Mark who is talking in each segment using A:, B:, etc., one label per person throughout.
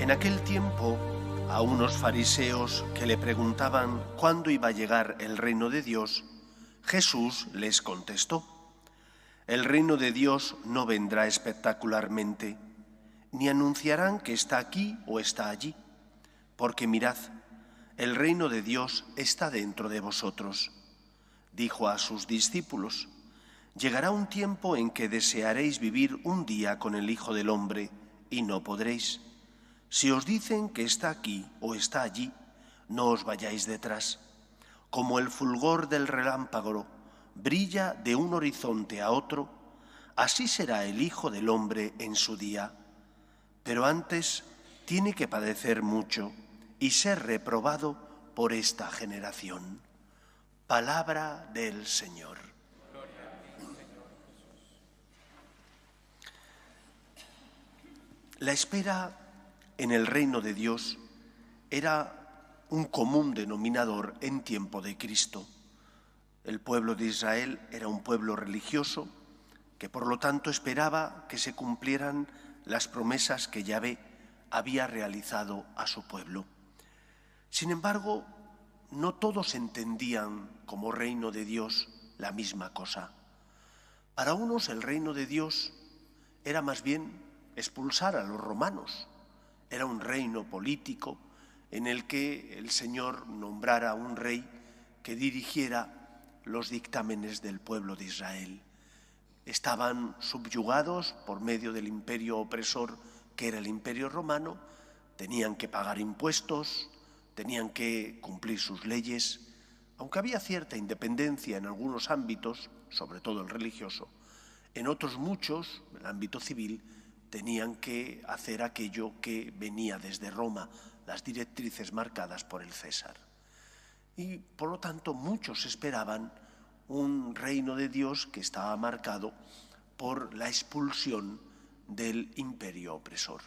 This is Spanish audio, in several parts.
A: En aquel tiempo, a unos fariseos que le preguntaban cuándo iba a llegar el reino de Dios, Jesús les contestó: el reino de Dios no vendrá espectacularmente, ni anunciarán que está aquí o está allí, porque mirad, el reino de Dios está dentro de vosotros. Dijo a sus discípulos: llegará un tiempo en que desearéis vivir un día con el Hijo del Hombre y no podréis. Si os dicen que está aquí o está allí, no os vayáis detrás. Como el fulgor del relámpago brilla de un horizonte a otro, así será el Hijo del Hombre en su día. Pero antes tiene que padecer mucho y ser reprobado por esta generación. Palabra del Señor. La espera en el reino de Dios era un común denominador en tiempo de Cristo. El pueblo de Israel era un pueblo religioso que por lo tanto esperaba que se cumplieran las promesas que Yahvé había realizado a su pueblo. Sin embargo, no todos entendían como reino de Dios la misma cosa. Para unos el reino de Dios era más bien expulsar a los romanos. Era un reino político en el que el Señor nombrara un rey que dirigiera los dictámenes del pueblo de Israel. Estaban subyugados por medio del imperio opresor que era el imperio romano, tenían que pagar impuestos, tenían que cumplir sus leyes, aunque había cierta independencia en algunos ámbitos, sobre todo el religioso, en otros muchos, el ámbito civil, tenían que hacer aquello que venía desde Roma, las directrices marcadas por el César. Y por lo tanto muchos esperaban un reino de Dios que estaba marcado por la expulsión del imperio opresor.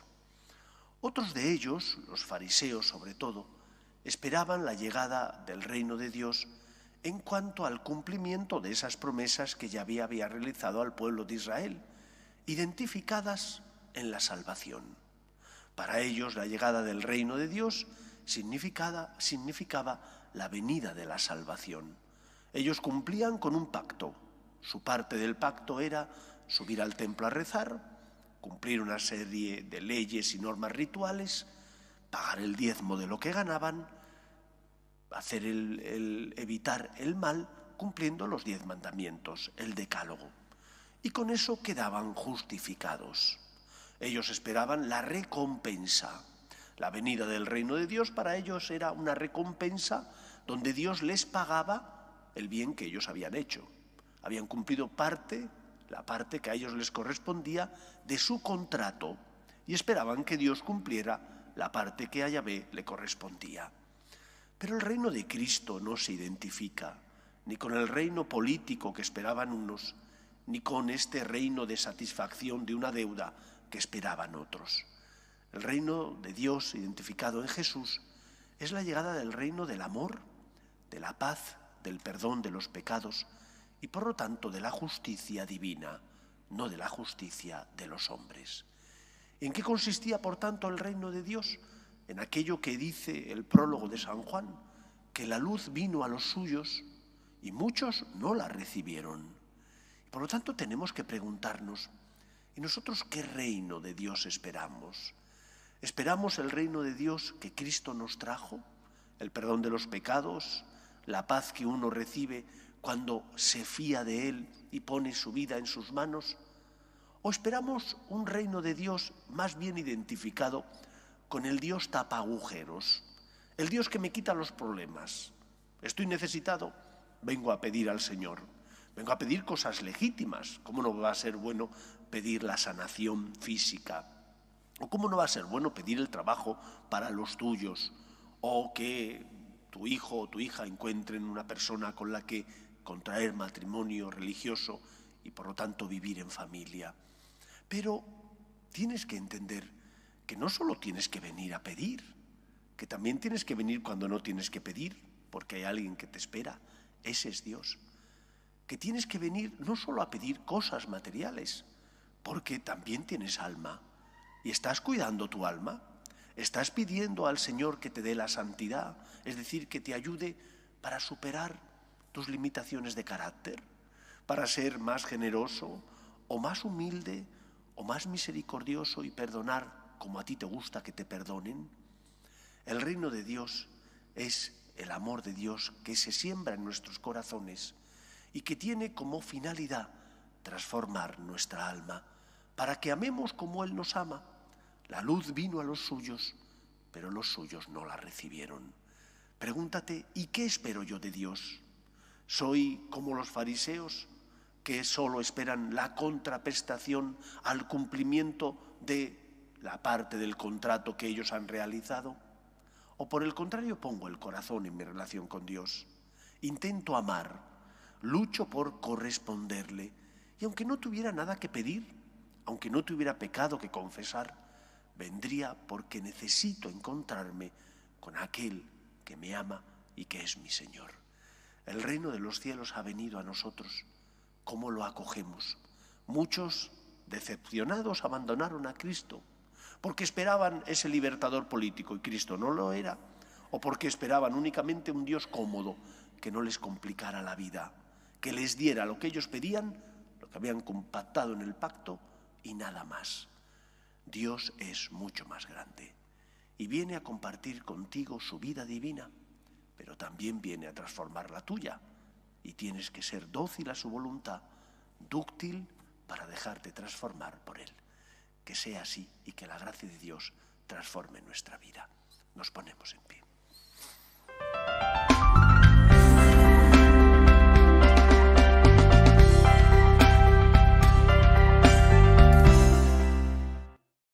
A: Otros de ellos, los fariseos sobre todo, esperaban la llegada del reino de Dios en cuanto al cumplimiento de esas promesas que Yahvé había realizado al pueblo de Israel, identificadas en la salvación. Para ellos la llegada del reino de Dios significaba la venida de la salvación. Ellos cumplían con un pacto. Su parte del pacto era subir al templo a rezar, cumplir una serie de leyes y normas rituales, pagar el diezmo de lo que ganaban, hacer evitar el mal, cumpliendo los 10 mandamientos, el decálogo. Y con eso quedaban justificados. Ellos esperaban la recompensa. La venida del reino de Dios para ellos era una recompensa donde Dios les pagaba el bien que ellos habían hecho. Habían cumplido la parte que a ellos les correspondía de su contrato y esperaban que Dios cumpliera la parte que a Yahvé le correspondía. Pero el reino de Cristo no se identifica ni con el reino político que esperaban unos, ni con este reino de satisfacción de una deuda que esperaban otros. El reino de Dios identificado en Jesús es la llegada del reino del amor, de la paz, del perdón de los pecados y por lo tanto de la justicia divina, no de la justicia de los hombres. ¿En qué consistía por tanto el reino de Dios? En aquello que dice el prólogo de San Juan, que la luz vino a los suyos y muchos no la recibieron. Por lo tanto tenemos que preguntarnos, ¿y nosotros qué reino de Dios esperamos? ¿Esperamos el reino de Dios que Cristo nos trajo? El perdón de los pecados, la paz que uno recibe cuando se fía de Él y pone su vida en sus manos. ¿O esperamos un reino de Dios más bien identificado con el Dios tapagujeros? El Dios que me quita los problemas. Estoy necesitado, vengo a pedir al Señor. Vengo a pedir cosas legítimas. ¿Cómo no va a ser bueno pedir la sanación física? ¿O cómo no va a ser bueno pedir el trabajo para los tuyos? O que tu hijo o tu hija encuentren una persona con la que contraer matrimonio religioso y por lo tanto vivir en familia. Pero tienes que entender que no solo tienes que venir a pedir, que también tienes que venir cuando no tienes que pedir, porque hay alguien que te espera. Ese es Dios. Que tienes que venir no solo a pedir cosas materiales, porque también tienes alma y estás cuidando tu alma. ¿Estás pidiendo al Señor que te dé la santidad? Es decir, que te ayude para superar tus limitaciones de carácter, para ser más generoso o más humilde o más misericordioso y perdonar como a ti te gusta que te perdonen. El reino de Dios es el amor de Dios que se siembra en nuestros corazones y que tiene como finalidad transformar nuestra alma para que amemos como Él nos ama. La luz vino a los suyos, pero los suyos no la recibieron. Pregúntate, ¿y qué espero yo de Dios? ¿Soy como los fariseos que solo esperan la contraprestación al cumplimiento de la parte del contrato que ellos han realizado? ¿O por el contrario pongo el corazón en mi relación con Dios? Intento amar, lucho por corresponderle, y aunque no tuviera nada que pedir, aunque no tuviera pecado que confesar, vendría porque necesito encontrarme con aquel que me ama y que es mi Señor. El reino de los cielos ha venido a nosotros. ¿Cómo lo acogemos? Muchos, decepcionados, abandonaron a Cristo porque esperaban ese libertador político y Cristo no lo era, o porque esperaban únicamente un Dios cómodo que no les complicara la vida, que les diera lo que ellos pedían, lo que habían compactado en el pacto y nada más. Dios es mucho más grande y viene a compartir contigo su vida divina, pero también viene a transformar la tuya y tienes que ser dócil a su voluntad, dúctil para dejarte transformar por Él. Que sea así y que la gracia de Dios transforme nuestra vida. Nos ponemos en pie.